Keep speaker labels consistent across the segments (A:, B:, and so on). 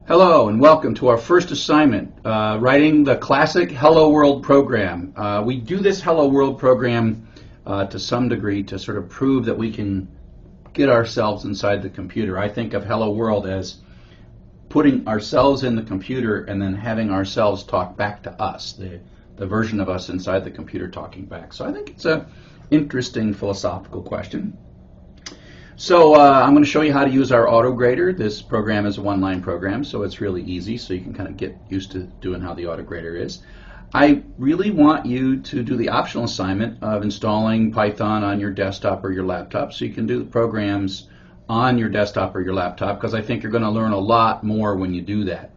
A: Hello and welcome to our first assignment, writing the classic Hello World program. We do this Hello World program to some degree to sort of prove that we can get ourselves inside the computer. I think of Hello World as putting ourselves in the computer and then having ourselves talk back to us, the version of us inside the computer talking back. So I think it's an interesting philosophical question. So I'm going to show you how to use our AutoGrader. This program is a one-line program, so it's really easy, so you can kind of get used to doing how the AutoGrader is. I really want you to do the optional assignment of installing Python on your desktop or your laptop so you can do the programs on your desktop or your laptop, because I think you're going to learn a lot more when you do that.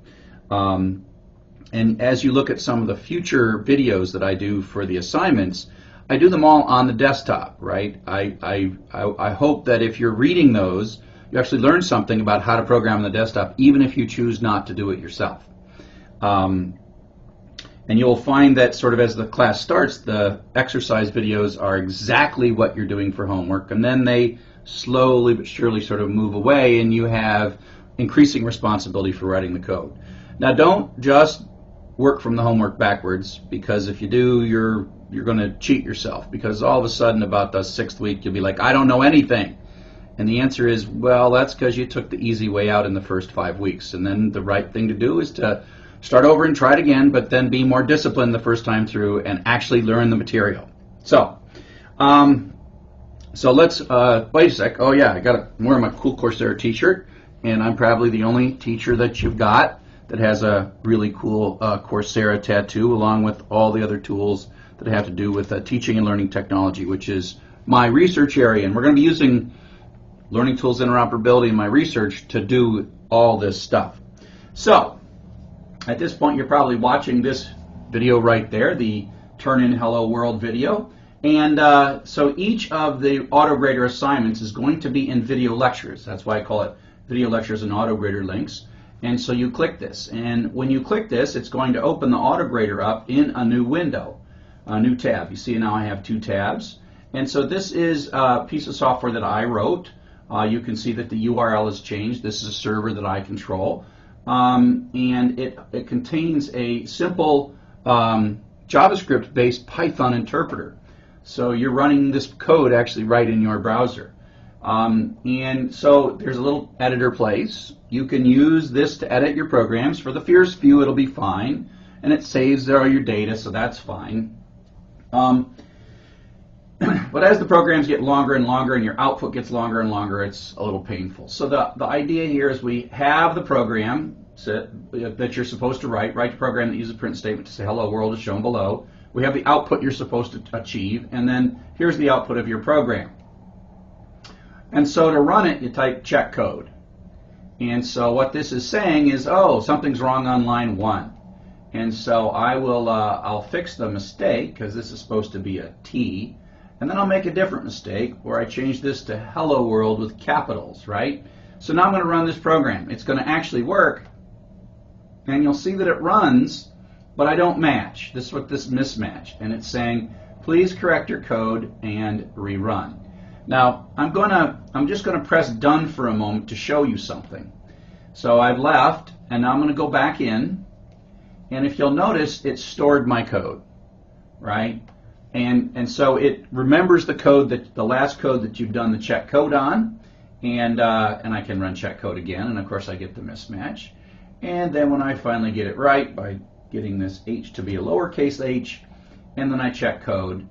A: And as you look at some of the future videos that I do for the assignments, I do them all on the desktop, right? I hope that if you're reading those, you actually learn something about how to program on the desktop, even if you choose not to do it yourself. And you'll find that sort of as the class starts, the exercise videos are exactly what you're doing for homework, and then they slowly but surely sort of move away, and you have increasing responsibility for writing the code. Now, don't just work from the homework backwards, because if you do, you're going to cheat yourself, because all of a sudden about the 6th week you'll be like, I don't know anything. And the answer is, well, that's because you took the easy way out in the first 5 weeks. And then the right thing to do is to start over and try it again, but then be more disciplined the first time through and actually learn the material. So let's wait a sec. Oh yeah, I'm wearing my cool Coursera t-shirt, and I'm probably the only teacher that you've got that has a really cool Coursera tattoo, along with all the other tools that have to do with teaching and learning technology, which is my research area. And we're going to be using learning tools interoperability in my research to do all this stuff. So at this point, you're probably watching this video right there, the Turn In Hello World video. And so each of the AutoGrader assignments is going to be in video lectures. That's why I call it video lectures and AutoGrader links. And so you click this. And when you click this, it's going to open the AutoGrader up in a new window, a new tab. You see now I have 2 tabs. And so this is a piece of software that I wrote. You can see that the URL has changed. This is a server that I control. And it contains a simple JavaScript-based Python interpreter. So you're running this code actually right in your browser. And so there's a little editor place. You can use this to edit your programs. For the first few, it'll be fine. And it saves all your data, so that's fine. But as the programs get longer and longer and your output gets longer and longer, it's a little painful. So the idea here is we have the program that you're supposed to write the program that uses a print statement to say hello world is shown below. We have the output you're supposed to achieve, and then here's the output of your program. And so to run it, you type check code. And so what this is saying is, oh, something's wrong on line 1. And so I'll fix the mistake, because this is supposed to be a T, and then I'll make a different mistake where I change this to hello world with capitals, right? So now I'm going to run this program. It's going to actually work, and you'll see that it runs, but I don't match. This is what this mismatch, and it's saying, please correct your code and rerun. Now, I'm just going to press done for a moment to show you something. So I've left, and now I'm going to go back in, and if you'll notice, it stored my code, right? And so it remembers the last code that you've done the check code on, and I can run check code again, and of course I get the mismatch. And then when I finally get it right by getting this h to be a lowercase h, and then I check code,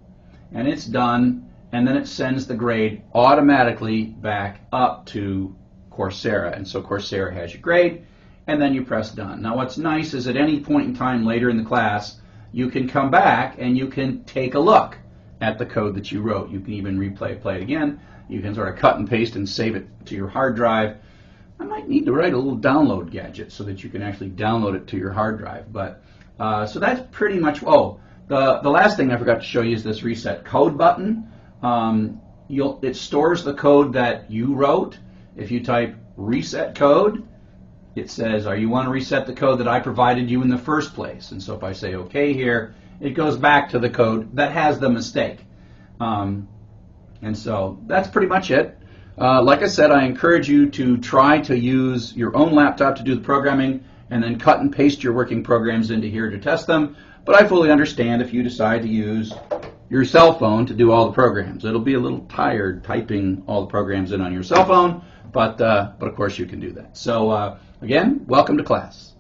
A: and it's done. And then it sends the grade automatically back up to Coursera. And so Coursera has your grade, and then you press done. Now what's nice is at any point in time later in the class, you can come back and you can take a look at the code that you wrote. You can even play it again. You can sort of cut and paste and save it to your hard drive. I might need to write a little download gadget so that you can actually download it to your hard drive. But so that's pretty much, the last thing I forgot to show you is this reset code button. It stores the code that you wrote. If you type reset code, it says, you want to reset the code that I provided you in the first place? And so if I say OK here, it goes back to the code that has the mistake. And so that's pretty much it. Like I said, I encourage you to try to use your own laptop to do the programming. and then cut and paste your working programs into here to test them. But I fully understand if you decide to use your cell phone to do all the programs. It'll be a little tired typing all the programs in on your cell phone, but of course you can do that. So again, welcome to class.